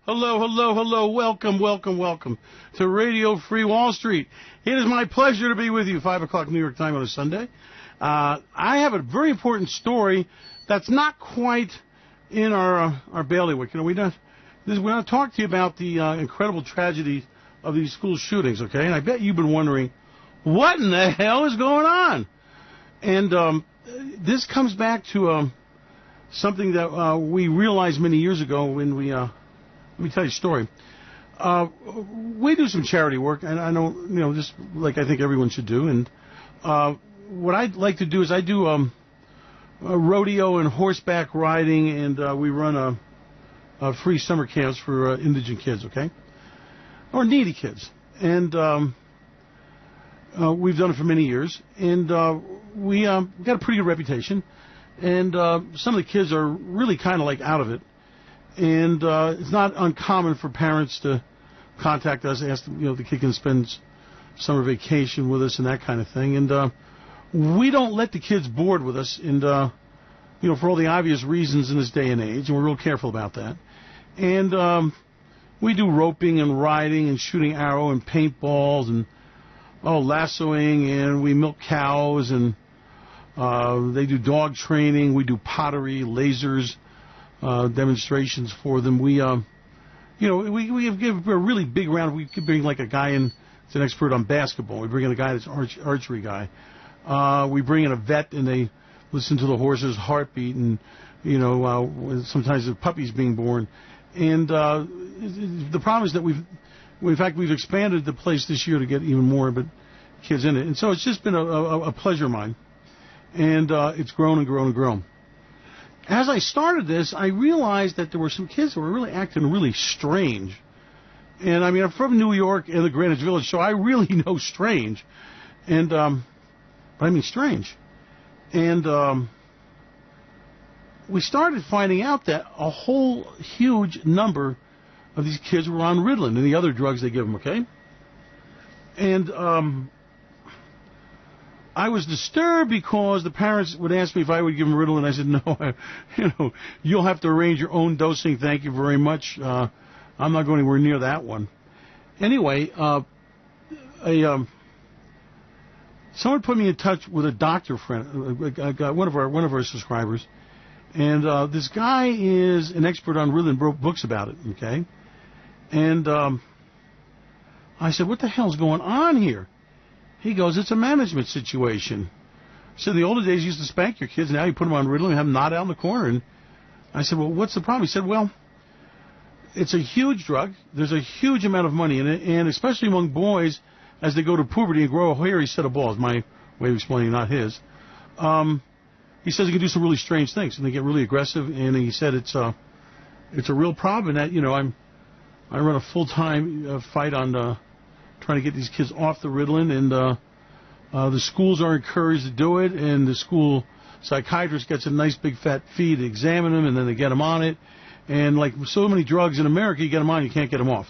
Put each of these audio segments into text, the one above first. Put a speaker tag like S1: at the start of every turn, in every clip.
S1: Hello, hello, hello. Welcome, welcome, welcome to Radio Free Wall Street. It is my pleasure to be with you, 5 o'clock New York time on a Sunday. I have a very important story that's not quite in our bailiwick. We want to talk to you about the incredible tragedy of these school shootings, okay? And I bet you've been wondering, what in the hell is going on? And this comes back to something that we realized many years ago when we... Let me tell you a story. We do some charity work, and I know, just like I think everyone should do. And what I'd like to do is I do a rodeo and horseback riding, and we run a free summer camps for indigent kids, okay? Or needy kids. And we've done it for many years. And we got a pretty good reputation. And some of the kids are really kind of like out of it. And it's not uncommon for parents to contact us, ask them, if the kid can spend summer vacation with us and that kind of thing. And we don't let the kids board with us, and for all the obvious reasons in this day and age, and we're real careful about that. And we do roping and riding and shooting arrow and paintballs and lassoing, and we milk cows, and they do dog training. We do pottery, lasers. Demonstrations for them. We give a really big round. We could bring like a guy in that's an expert on basketball. We bring in a guy that's archery guy. We bring in a vet, and they listen to the horse's heartbeat, and sometimes the puppy's being born. And the problem is that we've expanded the place this year to get even more kids in it. And so it's just been a pleasure of mine, and it's grown and grown and grown. As I started this, I realized that there were some kids that were really acting really strange. And, I'm from New York and the Greenwich Village, so I really know strange. And, but I mean strange. And we started finding out that a whole huge number of these kids were on Ritalin and the other drugs they give them, okay? And I was disturbed because the parents would ask me if I would give them Ritalin. I said, no, you'll have to arrange your own dosing. Thank you very much. I'm not going anywhere near that one. Anyway, someone put me in touch with a doctor friend, one of our subscribers, and this guy is an expert on Ritalin, wrote books about it, okay? And I said, what the hell's going on here? He goes, it's a management situation. So in the older days, you used to spank your kids. Now you put them on Ritalin and have them nod out in the corner. And I said, well, what's the problem? He said, well, it's a huge drug. There's a huge amount of money in it, and especially among boys as they go to puberty and grow a hairy set of balls. My way of explaining, not his. He says it can do some really strange things, and they get really aggressive. And he said it's a real problem. And that I run a full-time fight on trying to get these kids off the Ritalin, and the schools are encouraged to do it, and the school psychiatrist gets a nice big fat fee to examine them, and then they get them on it. And like so many drugs in America, you get them on, you can't get them off.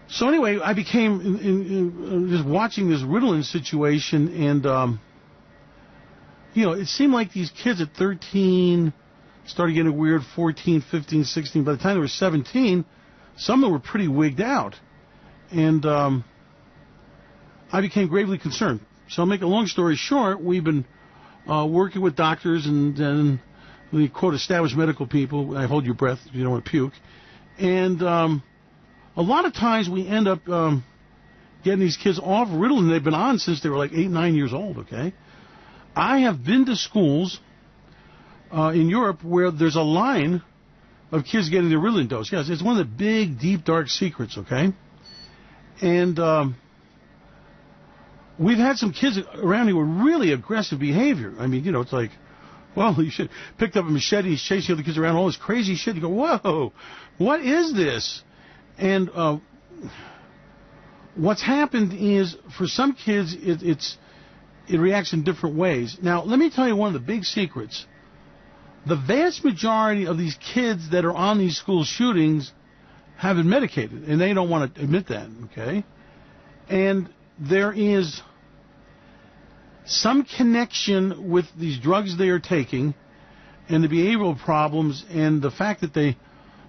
S1: So anyway, I became just watching this Ritalin situation, and it seemed like these kids at 13 started getting weird, 14, 15, 16. By the time they were 17, some of them were pretty wigged out. And I became gravely concerned. So I'll make a long story short, we've been working with doctors and we quote established medical people. I hold your breath if you don't want to puke. And a lot of times we end up getting these kids off Ritalin. They've been on since they were like 8, 9 years old, okay? I have been to schools in Europe where there's a line of kids getting the Ritalin dose. Yes, it's one of the big, deep, dark secrets, okay? And we've had some kids around here with really aggressive behavior. It's like, well, you should picked up a machete, he's chasing other kids around, all this crazy shit. You go, whoa, what is this? And what's happened is, for some kids, it reacts in different ways. Now, let me tell you one of the big secrets. The vast majority of these kids that are on these school shootings have been medicated, and they don't want to admit that, okay? And there is some connection with these drugs they are taking and the behavioral problems and the fact that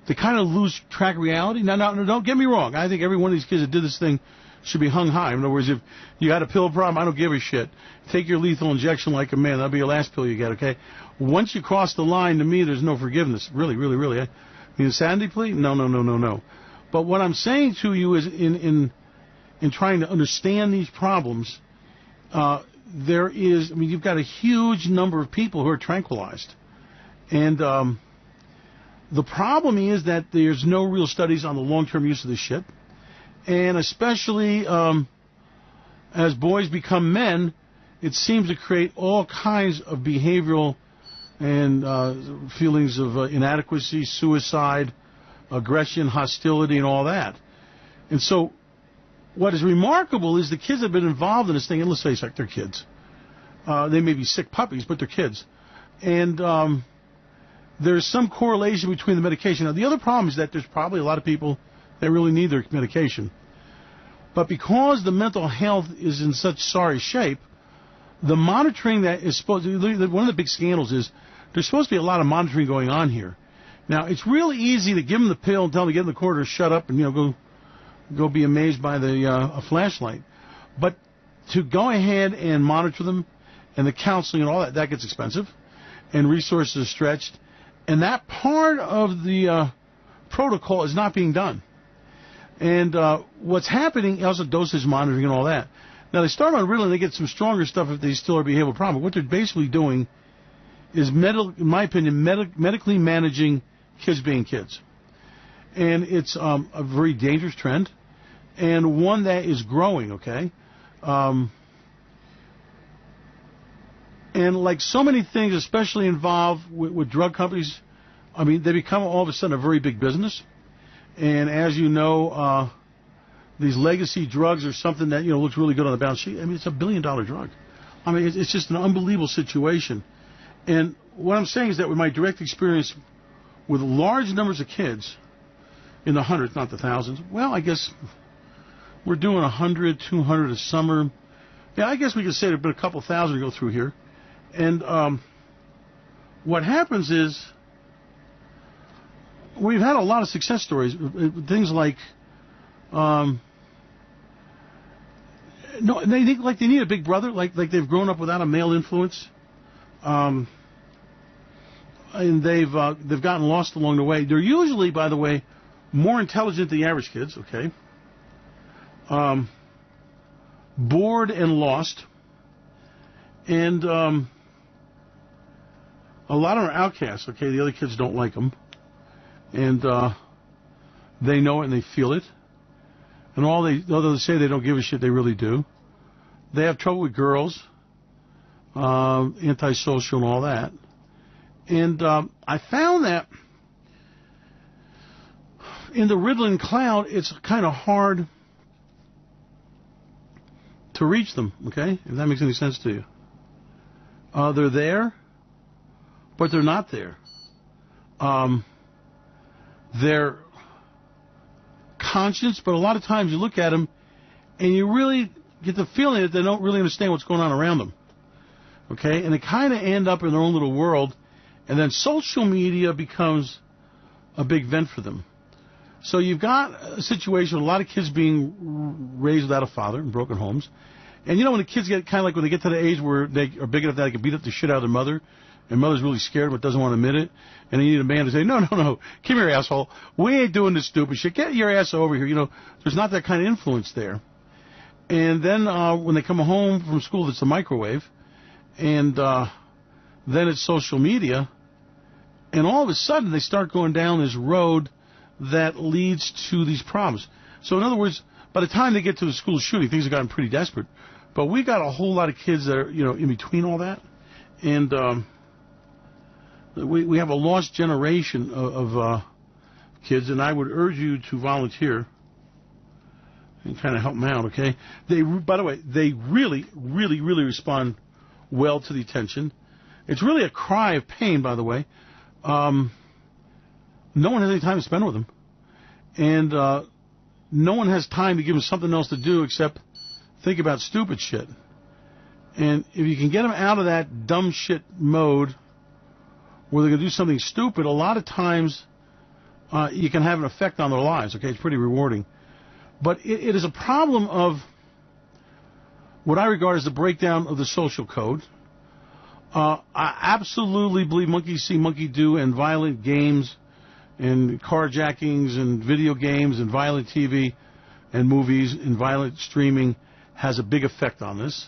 S1: they kind of lose track of reality. Now, don't get me wrong. I think every one of these kids that did this thing should be hung high. In other words, if you had a pill problem, I don't give a shit. Take your lethal injection like a man. That'll be your last pill you get, okay? Once you cross the line, to me, there's no forgiveness. Really, really, really. The insanity plea? No. But what I'm saying to you is in trying to understand these problems, you've got a huge number of people who are tranquilized. And the problem is that there's no real studies on the long-term use of this shit. And especially as boys become men, it seems to create all kinds of behavioral and feelings of inadequacy, suicide, aggression, hostility, and all that. And so what is remarkable is the kids that have been involved in this thing, and let's face it, they're kids. They may be sick puppies, but they're kids. And there's some correlation between the medication. Now, the other problem is that there's probably a lot of people that really need their medication. But because the mental health is in such sorry shape, the monitoring that is supposed to, one of the big scandals is there's supposed to be a lot of monitoring going on here. Now, it's really easy to give them the pill and tell them to get in the corner, shut up, and go be amazed by a flashlight. But to go ahead and monitor them and the counseling and all that gets expensive, and resources are stretched, and that part of the protocol is not being done. And what's happening, also dosage monitoring and all that. Now, they start on Ritalin, they get some stronger stuff if they still are a behavioral problem. What they're basically doing is, in my opinion, medically managing kids being kids. And it's a very dangerous trend, and one that is growing, okay? And like so many things, especially involved with drug companies, I mean, they become all of a sudden a very big business. And as you know, these legacy drugs are something that, looks really good on the balance sheet. I mean, it's $1 billion drug. I mean, it's just an unbelievable situation. And what I'm saying is that with my direct experience with large numbers of kids, in the hundreds, not the thousands, well, I guess we're doing 100, 200 a summer. Yeah, I guess we could say there have been a couple thousand go through here. And what happens is, we've had a lot of success stories. Things like, they think like they need a big brother, like they've grown up without a male influence, and they've gotten lost along the way. They're usually, by the way, more intelligent than the average kids. Okay, bored and lost, and a lot of them are outcasts. Okay, the other kids don't like them. And they know it and they feel it. And although they say they don't give a shit, they really do. They have trouble with girls, antisocial and all that. And I found that in the Ritalin cloud, it's kind of hard to reach them, okay? If that makes any sense to you. They're there, but they're not there. They're conscious, but a lot of times you look at them and you really get the feeling that they don't really understand what's going on around them. Okay? And they kind of end up in their own little world, and then social media becomes a big vent for them. So you've got a situation with a lot of kids being raised without a father in broken homes. And when the kids get kind of like when they get to the age where they are big enough that they can beat up the shit out of their mother, and mother's really scared but doesn't want to admit it, and you need a man to say, no, come here, asshole. We ain't doing this stupid shit. Get your ass over here. There's not that kind of influence there. And then when they come home from school, it's a microwave, and then it's social media, and all of a sudden they start going down this road that leads to these problems. So in other words, by the time they get to the school shooting, things have gotten pretty desperate. But we got a whole lot of kids that are, in between all that, and we have a lost generation of kids, and I would urge you to volunteer and kind of help them out, okay? By the way, they really, really, really respond well to the attention. It's really a cry of pain, by the way. No one has any time to spend with them. And no one has time to give them something else to do except think about stupid shit. And if you can get them out of that dumb shit mode where they're going to do something stupid, a lot of times you can have an effect on their lives. Okay, it's pretty rewarding. But it is a problem of what I regard as the breakdown of the social code. I absolutely believe monkey see, monkey do, and violent games and carjackings and video games and violent TV and movies and violent streaming has a big effect on this.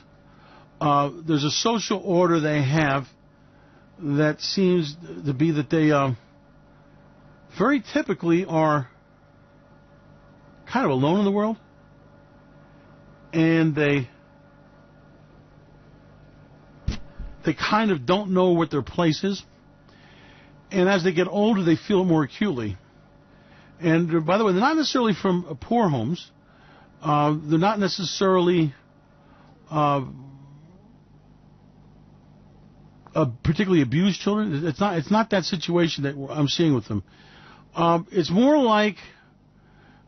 S1: There's a social order they have that seems to be that they very typically are kind of alone in the world, and they kind of don't know what their place is. And as they get older, they feel it more acutely. And by the way, they're not necessarily from poor homes. They're not necessarily particularly abused children. It's not that situation that I'm seeing with them. It's more like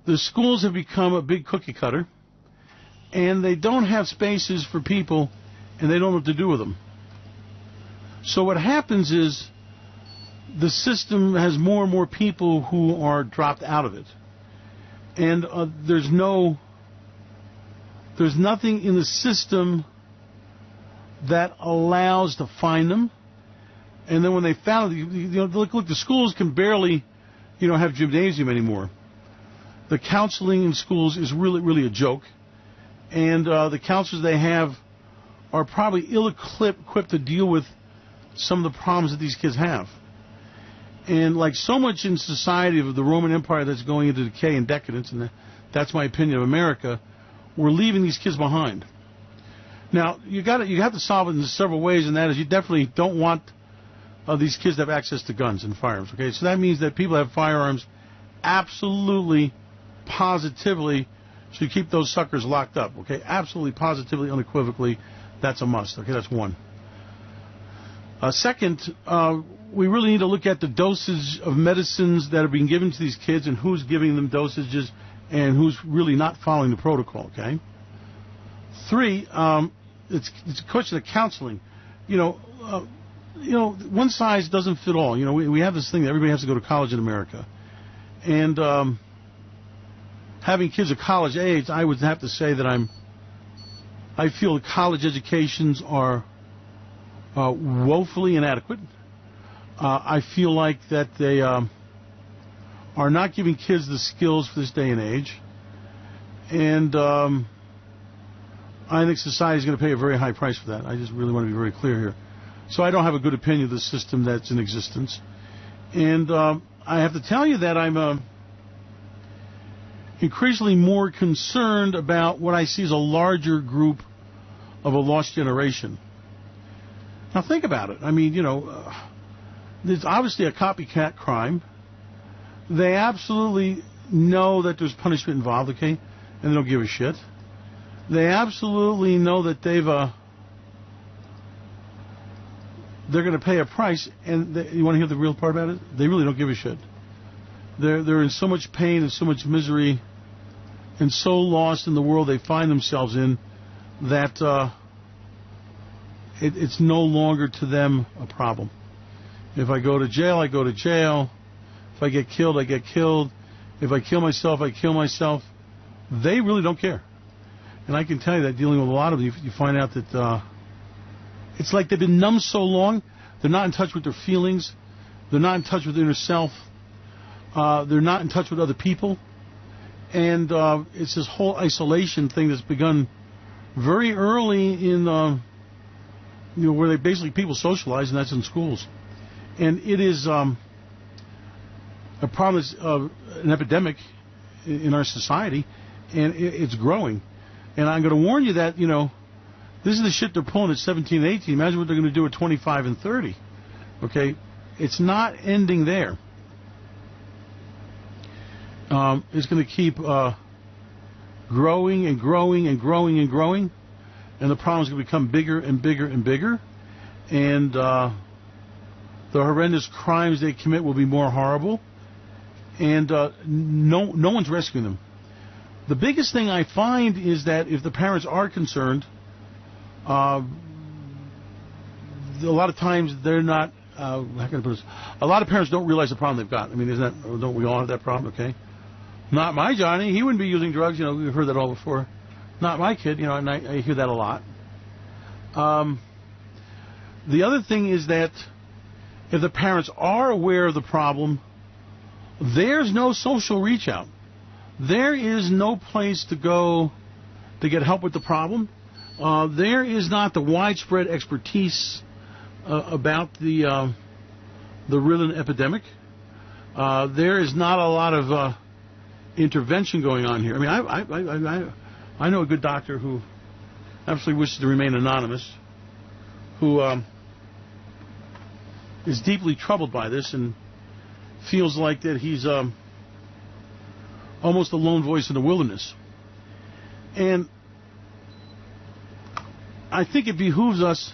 S1: the schools have become a big cookie cutter, and they don't have spaces for people, and they don't know what to do with them. So what happens is the system has more and more people who are dropped out of it. And there's nothing in the system that allows to find them. And then when they found it, look, the schools can barely, have gymnasium anymore. The counseling in schools is really, really a joke. And the counselors they have are probably ill-equipped to deal with some of the problems that these kids have. And like so much in society of the Roman Empire that's going into decay and decadence, and that's my opinion of America, we're leaving these kids behind. Now, you have to solve it in several ways, and that is you definitely don't want these kids to have access to guns and firearms. Okay, so that means that people who have firearms absolutely, positively should keep those suckers locked up. Okay, absolutely, positively, unequivocally, that's a must. Okay, that's one. Second, we really need to look at the dosage of medicines that are being given to these kids and who's giving them dosages and who's really not following the protocol. Okay. Three, it's a question of counseling. One size doesn't fit all. We have this thing that everybody has to go to college in America, and having kids of college age, I would have to say that I feel that college educations are woefully inadequate. I feel like that they are not giving kids the skills for this day and age, and I think society is going to pay a very high price for that. I just really want to be very clear here. So I don't have a good opinion of the system that's in existence, and I have to tell you that I'm increasingly more concerned about what I see as a larger group of a lost generation. Now think about it. I mean, there's obviously a copycat crime. They absolutely know that there's punishment involved, okay, and they don't give a shit. They absolutely know that they're going to pay a price, and you want to hear the real part about it? They really don't give a shit. They're in so much pain and so much misery and so lost in the world they find themselves in that it's no longer to them a problem. If I go to jail, I go to jail. If I get killed, I get killed. If I kill myself, I kill myself. They really don't care. And I can tell you that dealing with a lot of them, you find out that it's like they've been numb so long, they're not in touch with their feelings. They're not in touch with their inner self. They're not in touch with other people. And it's this whole isolation thing that's begun very early in, where they basically people socialize, and that's in schools. And it is a problem, an epidemic in our society, and it's growing. And I'm going to warn you that, this is the shit they're pulling at 17 and 18. Imagine what they're going to do at 25 and 30. Okay? It's not ending there. It's going to keep growing and growing and growing and growing. And the problem's going to become bigger and bigger and bigger. And the horrendous crimes they commit will be more horrible. And no one's rescuing them. The biggest thing I find is that if the parents are concerned, a lot of times they're not how can I put this? A lot of parents don't realize the problem they've got. I mean, don't we all have that problem? Okay. Not my Johnny. He wouldn't be using drugs. You know, we've heard that all before. Not my kid. You know, and I hear that a lot. The other thing is that if the parents are aware of the problem, there's no social reach out. There is no place to go to get help with the problem. There is not the widespread expertise about the Ritalin epidemic. There is not a lot of intervention going on here. I mean, I know a good doctor who absolutely wishes to remain anonymous, who is deeply troubled by this and feels like that he's almost a lone voice in the wilderness. And I think it behooves us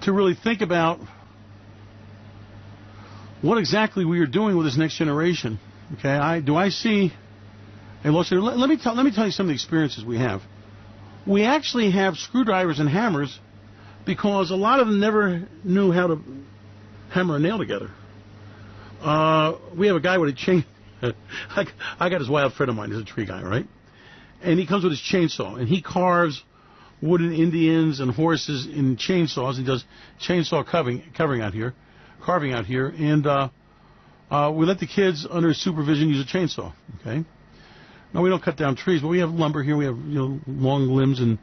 S1: to really think about what exactly we are doing with this next generation. Okay, do I see a loss? Let me tell you some of the experiences we have. We actually have screwdrivers and hammers because a lot of them never knew how to hammer a nail together. We have a guy with a chain. I got this wild friend of mine. He's a tree guy, right? And he comes with his chainsaw, and he carves wooden Indians and horses in chainsaws. He does chainsaw carving out here. And we let the kids, under supervision, use a chainsaw. Okay. Now, we don't cut down trees, but we have lumber here. We have long limbs and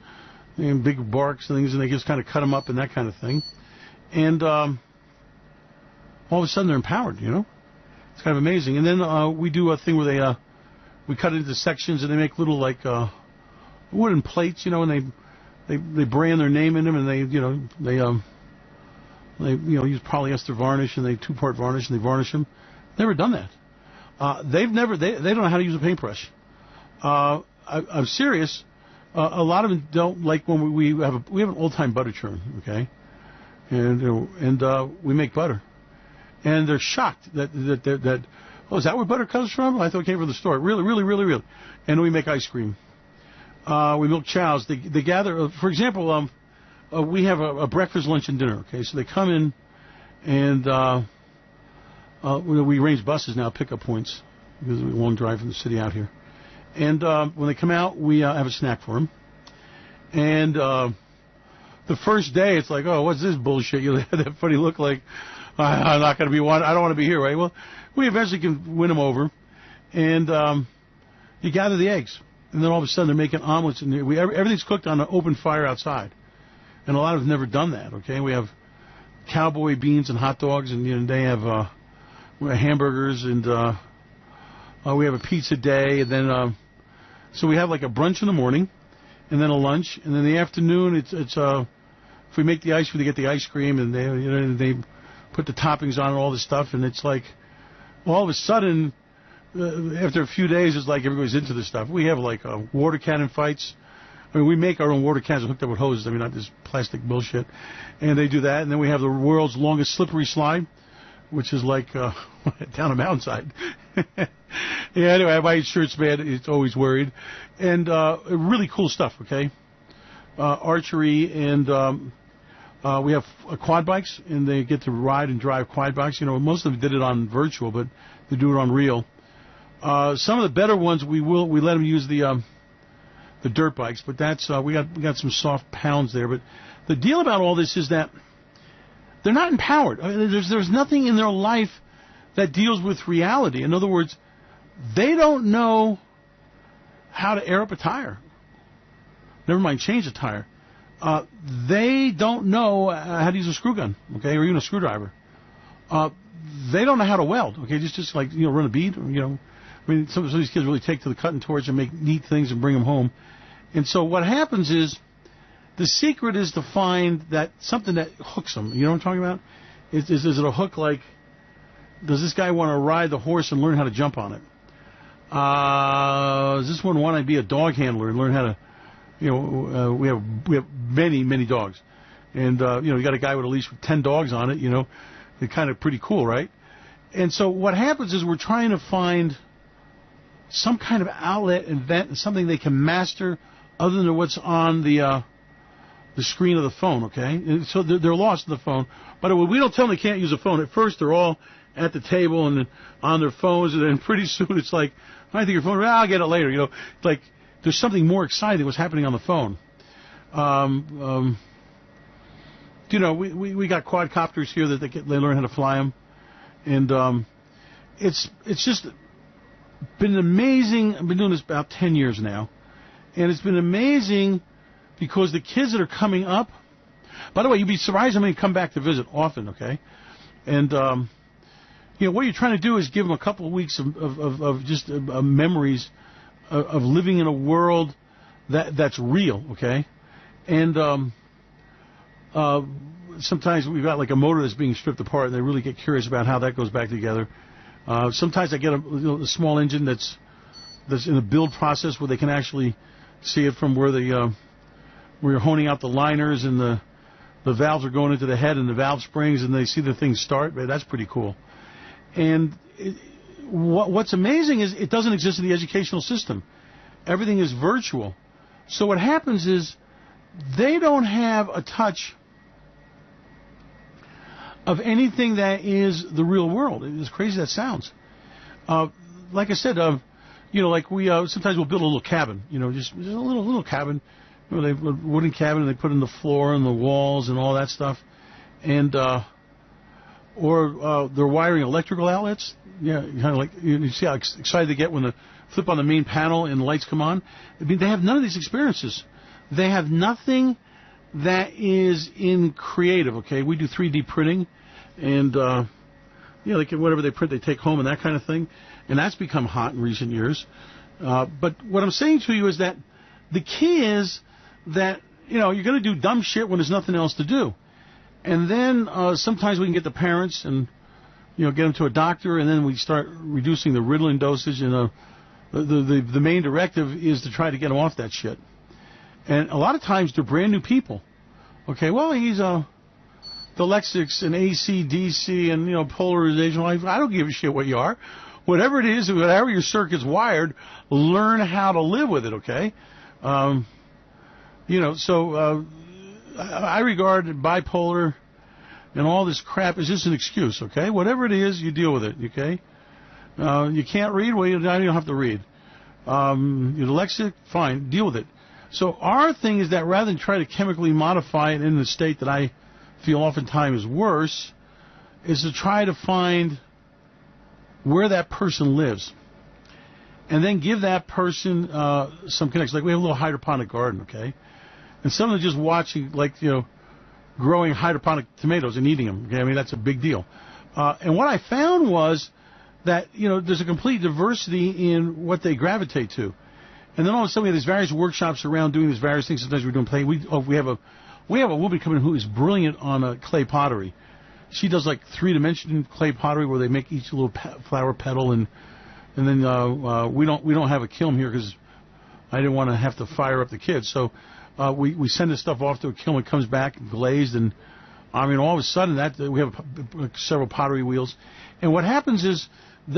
S1: big barks and things, and they just kind of cut them up and that kind of thing. And all of a sudden, they're empowered. It's kind of amazing. And then we do a thing where we cut it into sections, and they make little wooden plates, and they brand their name in them, and they use polyester varnish, and they two-part varnish, and they varnish them. Never done that. They don't know how to use a paintbrush. I'm serious. A lot of them don't like when we have an old-time butter churn, okay, and we make butter, and they're shocked that is that where butter comes from? I thought it came from the store. Really. And we make ice cream. We milk cows. They gather. For example, we have a breakfast, lunch, and dinner. Okay, so they come in, and we arrange buses now, pickup points, because we have a long drive from the city out here. And when they come out, we have a snack for them. And the first day, it's like, oh, what's this bullshit? You have that funny look like, I'm not going to be one. I don't want to be here, right? Well, we eventually can win them over. And you gather the eggs. And then all of a sudden, they're making omelets. And everything's cooked on an open fire outside. And a lot of them have never done that, okay? We have cowboy beans and hot dogs. And they have hamburgers. And we have a pizza day. And then... So we have like a brunch in the morning, and then a lunch, and then in the afternoon it's if we make the ice cream, they get the ice cream, and they put the toppings on and all this stuff, and it's like all of a sudden after a few days it's like everybody's into this stuff. We have like water cannon fights. I mean, we make our own water cannons hooked up with hoses. I mean, not this plastic bullshit. And they do that, and then we have the world's longest slippery slide, which is like down a mountainside. Yeah, anyway, my insurance man is always worried. And really cool stuff, okay? Archery, and we have quad bikes, and they get to ride and drive quad bikes. Most of them did it on virtual, but they do it on real. Some of the better ones, we let them use the dirt bikes, but that's we got some soft pounds there. But the deal about all this is that they're not empowered. I mean, there's nothing in their life that deals with reality. In other words, they don't know how to air up a tire. Never mind, change a tire. They don't know how to use a screw gun, okay, or even a screwdriver. They don't know how to weld, okay, just like run a bead. I mean, some of these kids really take to the cutting torch and make neat things and bring them home. And so what happens is, the secret is to find that something that hooks them. You know what I'm talking about? Is it a hook like, does this guy want to ride the horse and learn how to jump on it? Does this one want to be a dog handler and learn how to, we have many dogs. And, you got a guy with a leash with 10 dogs on it, they're kind of pretty cool, right? And so what happens is we're trying to find some kind of outlet, invent, something they can master other than what's on the the screen of the phone, okay? And so they're lost in the phone. By the way, we don't tell them they can't use a phone. At first, they're all at the table and on their phones, and then pretty soon it's like, I think your phone, I'll get it later. You know, like there's something more exciting than what's happening on the phone. You know, we got quadcopters here that they learn how to fly them, and it's just been amazing. I've been doing this about 10 years now, and it's been amazing because the kids that are coming up. By the way, you'd be surprised how many come back to visit often. Okay, and you know what you're trying to do is give them a couple of weeks of just memories of living in a world that's real. Okay, and sometimes we've got like a motor that's being stripped apart, and they really get curious about how that goes back together. Sometimes I get a small engine that's in a build process where they can actually see it from where you're honing out the liners and the valves are going into the head and the valve springs, and they see the thing start. That's pretty cool. And what's amazing is it doesn't exist in the educational system. Everything is virtual. So what happens is they don't have a touch of anything that is the real world. As crazy as that sounds. Like I said, you know, like we sometimes we'll build a little cabin. You know, just a little cabin. You know, a wooden cabin, and they put in the floor and the walls and all that stuff, and or they're wiring electrical outlets. Yeah, kind of like you see how excited they get when they flip on the main panel and the lights come on. I mean, they have none of these experiences. They have nothing that is in creative. Okay, we do 3D printing, and you know, like whatever they print, they take home and that kind of thing, and that's become hot in recent years. But what I'm saying to you is that the key is that, you know, you're going to do dumb shit when there's nothing else to do. And then sometimes we can get the parents and, you know, get them to a doctor, and then we start reducing the Ritalin dosage. And the main directive is to try to get them off that shit. And a lot of times they're brand new people. Okay, well, he's the Lexics and AC, DC, and, you know, polarization. I don't give a shit what you are. Whatever it is, whatever your circuit's wired, learn how to live with it, okay? You know, so I regard bipolar and all this crap as just an excuse, okay? Whatever it is, you deal with it, okay? You can't read? Well, you don't have to read. You're dyslexic? Fine, deal with it. So our thing is that rather than try to chemically modify it in the state that I feel oftentimes is worse, is to try to find where that person lives. And then give that person some connection. Like we have a little hydroponic garden, okay? And some of them just watching, like, you know, growing hydroponic tomatoes and eating them. Okay? I mean, that's a big deal. And what I found was that, you know, there's a complete diversity in what they gravitate to. And then all of a sudden we have these various workshops around doing these various things. Sometimes we're doing play. We have a woman coming in who is brilliant on clay pottery. She does like 3-dimensional clay pottery where they make each little flower petal, and then we don't have a kiln here because I didn't want to have to fire up the kids. So we send this stuff off to a kiln. It comes back glazed, and I mean all of a sudden that we have several pottery wheels, and what happens is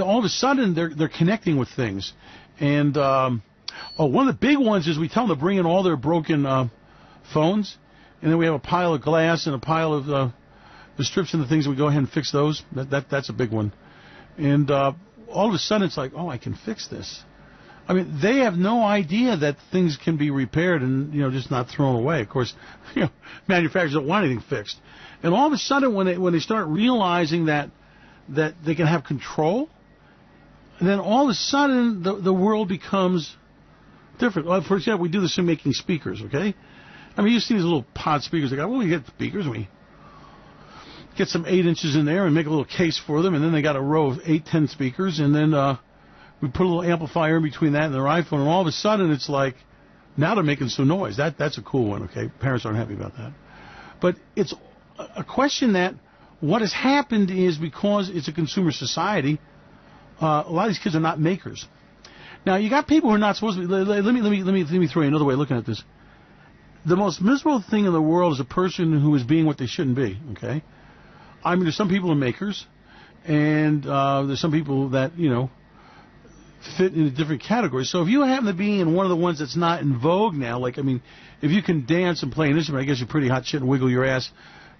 S1: all of a sudden they're connecting with things, and one of the big ones is we tell them to bring in all their broken phones, and then we have a pile of glass and a pile of the strips and the things. And we go ahead and fix those. That's a big one, and all of a sudden it's like, oh, I can fix this. I mean, they have no idea that things can be repaired and, you know, just not thrown away. Of course, you know, manufacturers don't want anything fixed. And all of a sudden, when they start realizing that they can have control, then all of a sudden the world becomes different. Well, for example, we do this in making speakers. Okay, I mean, you see these little pod speakers. They go, well, we get speakers, and we get some 8 inches in there and make a little case for them, and then they got a row of 8, 10 speakers, and then we put a little amplifier in between that and their iPhone, and all of a sudden it's like, now they're making some noise. That's a cool one, okay? Parents aren't happy about that. But it's a question that what has happened is because it's a consumer society, a lot of these kids are not makers. Now, you got people who are not supposed to be. Let me throw you another way of looking at this. The most miserable thing in the world is a person who is being what they shouldn't be, okay? I mean, there's some people who are makers, and there's some people that, you know, fit into different categories. So if you happen to be in one of the ones that's not in vogue now, like, I mean, if you can dance and play an instrument, I guess you're pretty hot shit and wiggle your ass,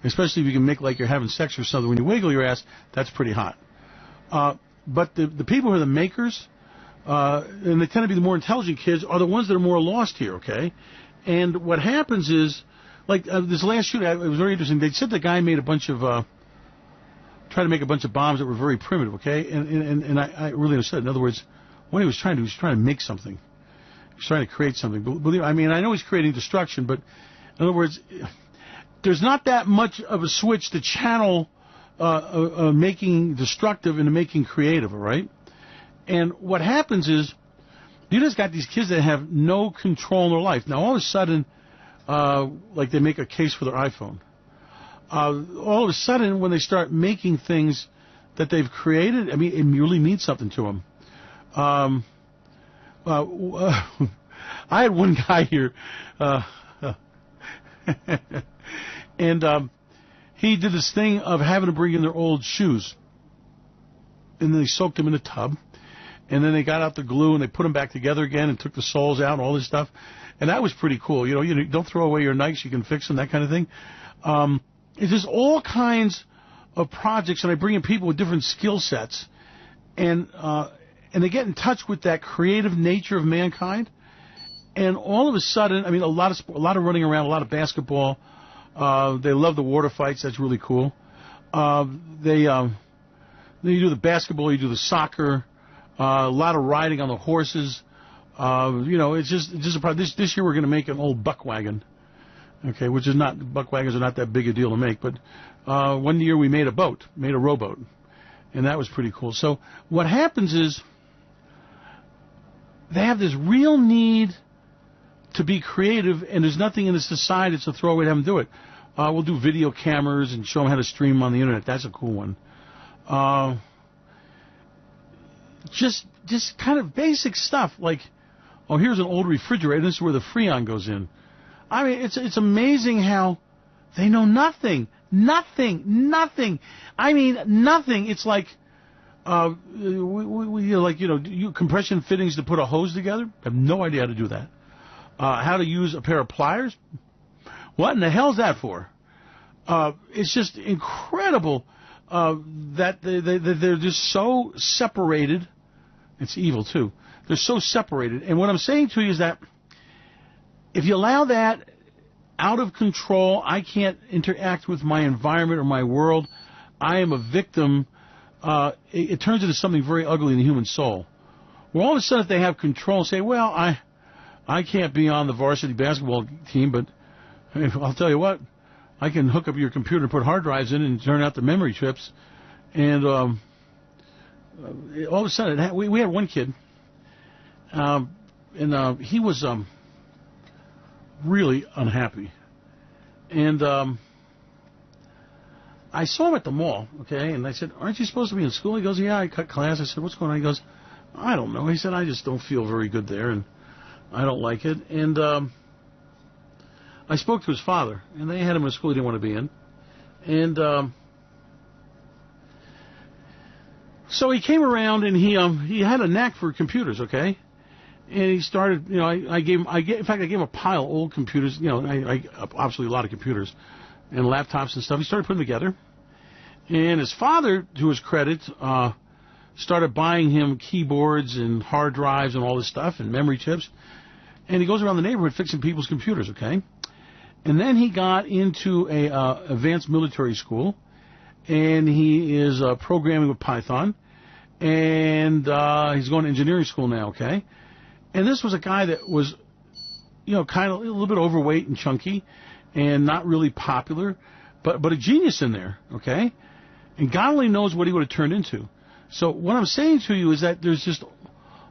S1: especially if you can make like you're having sex or something. When you wiggle your ass, that's pretty hot. But the people who are the makers, and they tend to be the more intelligent kids, are the ones that are more lost here, okay? And what happens is, like this last shoot, it was very interesting. They said the guy made a bunch of, tried to make a bunch of bombs that were very primitive, okay? And I really understood. In other words, what he was trying to do, he was trying to make something. He was trying to create something. Believe, I mean, I know he's creating destruction, but in other words, there's not that much of a switch to channel making destructive into making creative, all right? And what happens is, you just got these kids that have no control in their life. Now, all of a sudden, like they make a case for their iPhone. All of a sudden, when they start making things that they've created, I mean, it really means something to them. I had one guy here, and he did this thing of having to bring in their old shoes. And then they soaked them in a tub. And then they got out the glue and they put them back together again and took the soles out and all this stuff. And that was pretty cool. You know, don't throw away your Nikes, you can fix them, that kind of thing. It's just all kinds of projects, and I bring in people with different skill sets. And they get in touch with that creative nature of mankind. And all of a sudden, I mean, a lot of running around, a lot of basketball. They love the water fights. That's really cool. You do the basketball, you do the soccer. A lot of riding on the horses. You know, it's just a problem. This year we're going to make an old buck wagon. Okay, which is not, buck wagons are not that big a deal to make, but one year we made a rowboat, and that was pretty cool. So what happens is they have this real need to be creative, and there's nothing in the society that's a throwaway to have them do it. We'll do video cameras and show them how to stream on the internet. That's a cool one. Just kind of basic stuff like, oh, here's an old refrigerator. This is where the Freon goes in. I mean, it's amazing how they know nothing. I mean, nothing. It's like, compression fittings to put a hose together. I have no idea how to do that. How to use a pair of pliers. What in the hell is that for? It's just incredible that they're just so separated. It's evil, too. They're so separated. And what I'm saying to you is that if you allow that out of control, I can't interact with my environment or my world. I am a victim. It turns into something very ugly in the human soul. Well, all of a sudden, if they have control, say, well, I can't be on the varsity basketball team, but I'll tell you what, I can hook up your computer and put hard drives in and turn out the memory chips. And all of a sudden, we had one kid, and he was really unhappy. And I saw him at the mall, okay, and I said, aren't you supposed to be in school? He goes, yeah, I cut class. I said, what's going on? He goes, I don't know. He said, I just don't feel very good there, and I don't like it. And I spoke to his father, and they had him in a school he didn't want to be in. And so he came around, and he had a knack for computers, okay? And he started, you know, I gave him a pile of old computers, you know, I obviously a lot of computers and laptops and stuff. He started putting them together. And his father, to his credit, started buying him keyboards and hard drives and all this stuff and memory chips. And he goes around the neighborhood fixing people's computers, okay? And then he got into a advanced military school, and he is programming with Python, and he's going to engineering school now, okay? And this was a guy that was, you know, kind of a little bit overweight and chunky and not really popular, but a genius in there, okay? And God only knows what he would have turned into. So what I'm saying to you is that there's just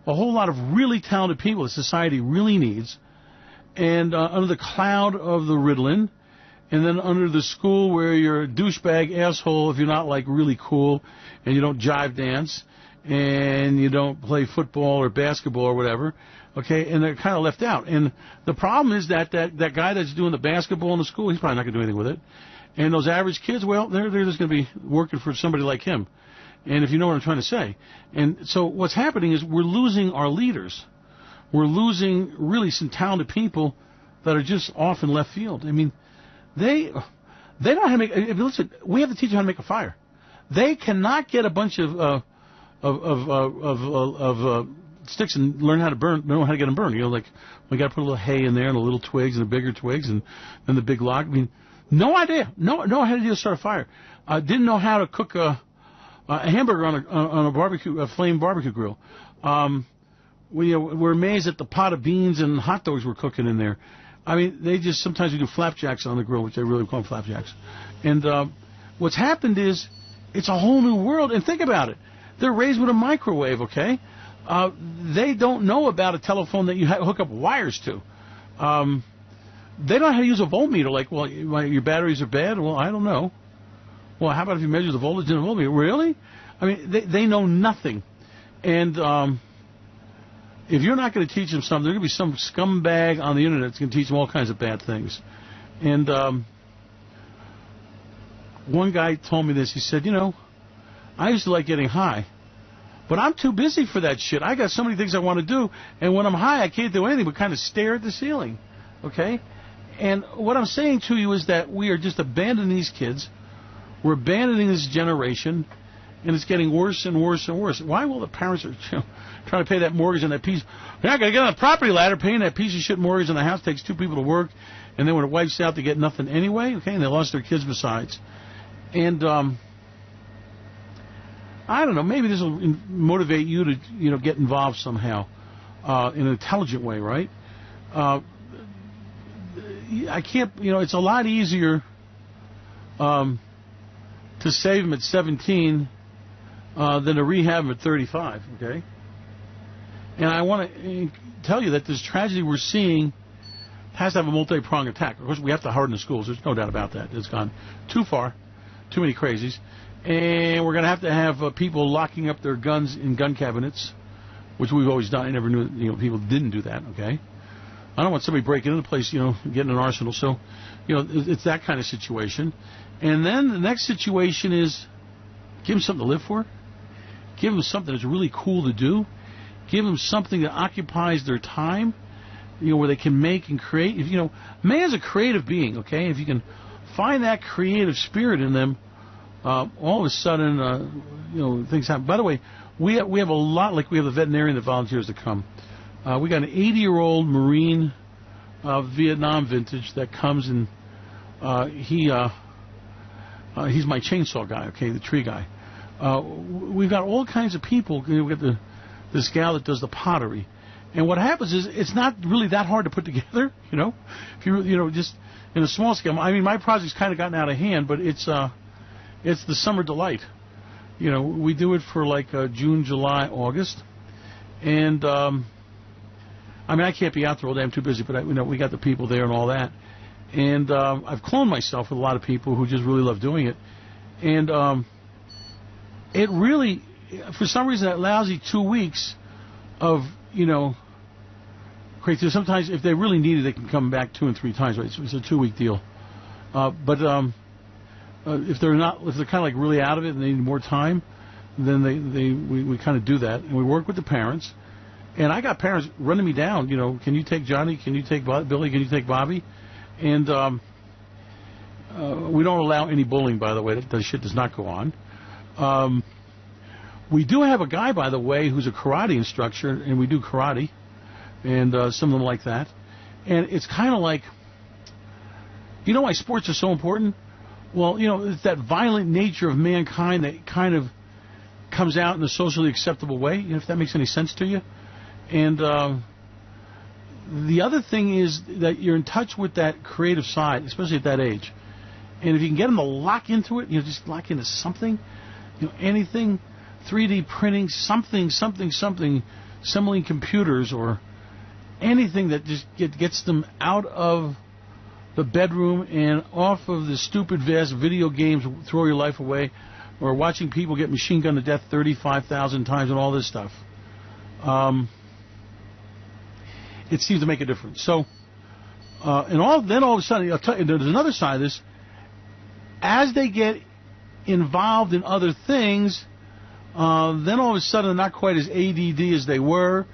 S1: a whole lot of really talented people that society really needs. And under the cloud of the Ritalin, and then under the school where you're a douchebag asshole if you're not, like, really cool, and you don't jive dance, and you don't play football or basketball or whatever, okay, and they're kind of left out. And the problem is that guy that's doing the basketball in the school, he's probably not going to do anything with it. And those average kids, well, they're just going to be working for somebody like him. And if you know what I'm trying to say. And so what's happening is we're losing our leaders. We're losing really some talented people that are just off in left field. I mean, they know how to make. Listen, we have to teach them how to make a fire. They cannot get a bunch of sticks and learn how to know how to get them burned. You know, like we got to put a little hay in there and a little twigs and the bigger twigs and then the big log. I mean, no idea. No how to start a fire. Didn't know how to cook a hamburger on a barbecue, a flame barbecue grill. We're amazed at the pot of beans and hot dogs we're cooking in there. I mean, sometimes we do flapjacks on the grill, which they really call them flapjacks. And what's happened is it's a whole new world. And think about it. They're raised with a microwave, okay? They don't know about a telephone that you hook up wires to. They don't know how to use a voltmeter. Like, well, your batteries are bad? Well, I don't know. Well, how about if you measure the voltage in a voltmeter? Really? I mean, they know nothing. And if you're not going to teach them something, there's going to be some scumbag on the internet that's going to teach them all kinds of bad things. And one guy told me this. He said, I used to like getting high, but I'm too busy for that shit. I got so many things I want to do, and when I'm high, I can't do anything but kind of stare at the ceiling. Okay? And what I'm saying to you is that we are just abandoning these kids. We're abandoning this generation, and it's getting worse and worse and worse. Why? Well, the parents are trying to pay that mortgage on that piece. They're not going to get on the property ladder paying that piece of shit mortgage on the house. Takes 2 people to work, and then when it wipes out, they get nothing anyway. Okay, and they lost their kids besides. And I don't know. Maybe this will motivate you to get involved somehow in an intelligent way, right? I can't. It's a lot easier to save them at 17 than to rehab them at 35. Okay. And I want to tell you that this tragedy we're seeing has to have a multi-pronged attack. Of course, we have to harden the schools. There's no doubt about that. It's gone too far, too many crazies. And we're going to have people locking up their guns in gun cabinets, which we've always done. I never knew people didn't do that, okay? I don't want somebody breaking into the place, getting an arsenal. So, it's that kind of situation. And then the next situation is give them something to live for. Give them something that's really cool to do. Give them something that occupies their time, where they can make and create. Man's a creative being, okay? If you can find that creative spirit in them, all of a sudden, things happen. By the way, we have a lot, like we have a veterinarian that volunteers to come. We got an 80-year-old Marine Vietnam vintage that comes and he's my chainsaw guy, okay, the tree guy. We've got all kinds of people. We've got this gal that does the pottery. And what happens is it's not really that hard to put together, If you, just in a small scale. I mean, my project's kind of gotten out of hand, but it's the summer delight. We do it for like June, July, August. And, I can't be out there all day. I'm too busy, but, we got the people there and all that. And I've cloned myself with a lot of people who just really love doing it. And it really, for some reason, that lousy 2 weeks of, creativity. Sometimes, if they really need it, they can come back 2 and 3 times. Right? It's a 2-week deal. But if they're kind of like really out of it and they need more time, then we kind of do that. And we work with the parents. And I got parents running me down, can you take Johnny? Can you take Billy? Can you take Bobby? And we don't allow any bullying, by the way. That shit does not go on. We do have a guy, by the way, who's a karate instructor, and we do karate, and some of them like that. And it's kind of like, why sports are so important? Well, it's that violent nature of mankind that kind of comes out in a socially acceptable way, if that makes any sense to you. And the other thing is that you're in touch with that creative side, especially at that age. And if you can get them to lock into it, just lock into something, anything, 3D printing, something, assembling computers or anything that just gets them out of the bedroom and off of the stupid vast video games, throw your life away, or watching people get machine gunned to death 35,000 times and all this stuff. It seems to make a difference. So, then all of a sudden, I'll tell you, there's another side of this. As they get involved in other things, Then all of a sudden, they're not quite as ADD as they were,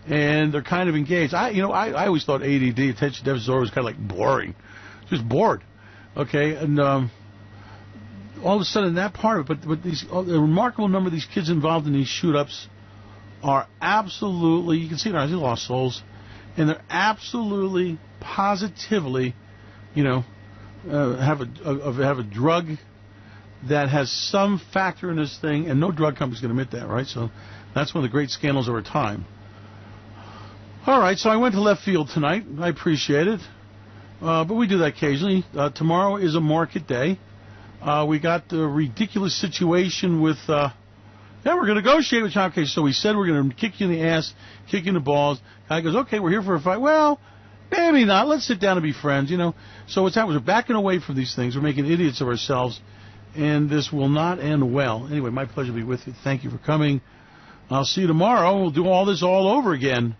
S1: and they're kind of engaged. I always thought ADD, attention deficit disorder, was kind of like boring, just bored. Okay, and all of a sudden, that part of it, but a remarkable number of these kids involved in these shoot-ups are absolutely, you can see it, they're lost souls, and they're absolutely, positively, have a drug that has some factor in this thing, and no drug company's going to admit that, right? So that's one of the great scandals of our time. All right, so I went to left field tonight. I appreciate it. But we do that occasionally. Tomorrow is a market day. We got the ridiculous situation with, we're going to negotiate with John. Okay, so we said we're going to kick you in the ass, kick you in the balls. Guy goes, okay, we're here for a fight. Well, maybe not. Let's sit down and be friends, So what's happening? We're backing away from these things. We're making idiots of ourselves, and this will not end well. Anyway, my pleasure to be with you. Thank you for coming. I'll see you tomorrow. We'll do all this all over again.